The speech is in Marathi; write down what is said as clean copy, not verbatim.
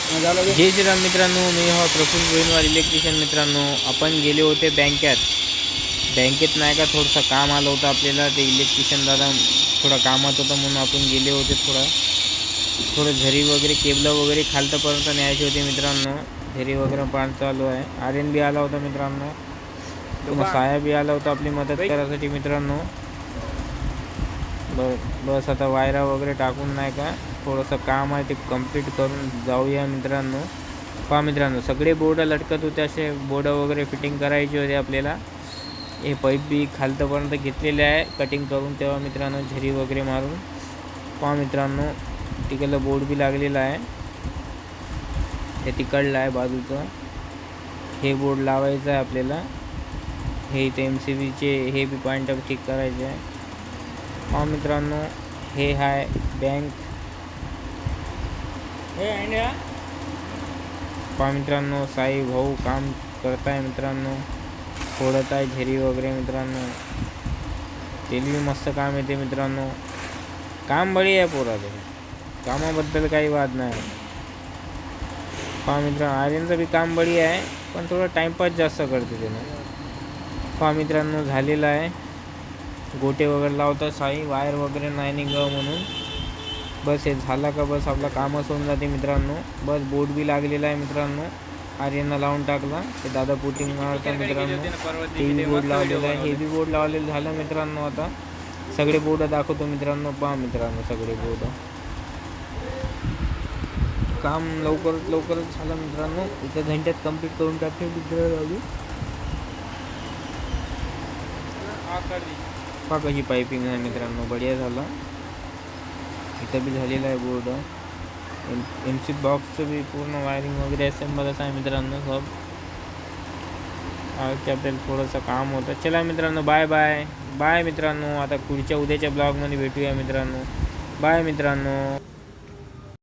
जय श्रीराम मित्रांनो, मी हा प्रफुल्ल गोविंदवार इलेक्ट्रिशियन. मित्रांनो, आपण गेले होते बँकेत नाही का, थोडंसं काम आलं होतं आपल्याला. ते इलेक्ट्रिशियन दादा थोडा कामात होता म्हणून आपण गेले होते. थोडं झरी वगैरे केबलं वगैरे खालतपर्यंत न्यायचे होते मित्रांनो. झरी वगैरे पाणी चालू आहे. आर्यन बी आला होता मित्रांनो, पुन्हा साया बी आला होता आपली मदत करायसाठी मित्रांनो. बस आता वायरा वगैरे टाकून नाही का थोडंसं काम आहे ते कंप्लीट करून जाऊया मित्रांनो. पहा मित्रांनो, सगळे बोर्ड लटकत होते, असे बोर्ड वगैरे फिटिंग करायचे होते आपल्याला. हे पाईप बी खालतपर्यंत घेतलेले आहे कटिंग करून तेव्हा मित्रांनो, झरी वगैरे मारून. पहा मित्रांनो, तिकडलं बोर्ड बी लागलेला आहे, हे तिकडलं आहे बाजूचं. हे बोर्ड लावायचं आहे आपल्याला. हे इथे MCBचे हे बी पॉईंट ठीक करायचे आहे. पहा मित्रांनो, हे आहे बँक. पहा मित्रांनो, साई भाऊ काम करताय मित्रांनो, फोडत आहे झरी वगैरे मित्रांनो. ते बी मस्त काम येते मित्रांनो. काम बळी आहे पोराचं, कामाबद्दल काही वाद नाही. पहा मित्रांनो, आर्यनचं बी काम बळी आहे, पण थोडं टाईमपास जास्त करते त्यानं. पहा मित्रांनो, झालेलं आहे. गोटे वगैरे लावतात साई, वायर वगैरे नाही निघावं म्हणून. बस हे झाला का बस आपलं कामच होऊन जाते मित्रांनो. बस बोर्ड बी लागलेला आहे मित्रांनो, आर्यननं लावून टाकला. ते दादा पुटिंग मारतात मित्रांनो. ते बी बोर्ड लावलेलं आहे, हे बी बोर्ड लावलेलं झालं मित्रांनो. आता सगळे बोर्ड दाखवतो मित्रांनो. पहा मित्रांनो, सगळे बोर्ड. काम लवकरच झालं मित्रांनो. एका घंट्यात कंप्लीट करून टाकते मित्रांनो. पहा कशी पायपिंग आहे मित्रांनो, बढिया झालं. इथं बी झालेलं आहे बोर्ड. MC बॉक्सचं बी पूर्ण वायरिंग वगैरे असेंबलच आहे मित्रांनो सब. आपल्याला थोडंसं काम होतं. चला मित्रांनो, बाय मित्रांनो. आता पुढच्या उद्याच्या ब्लॉगमध्ये भेटूया मित्रांनो. बाय मित्रांनो.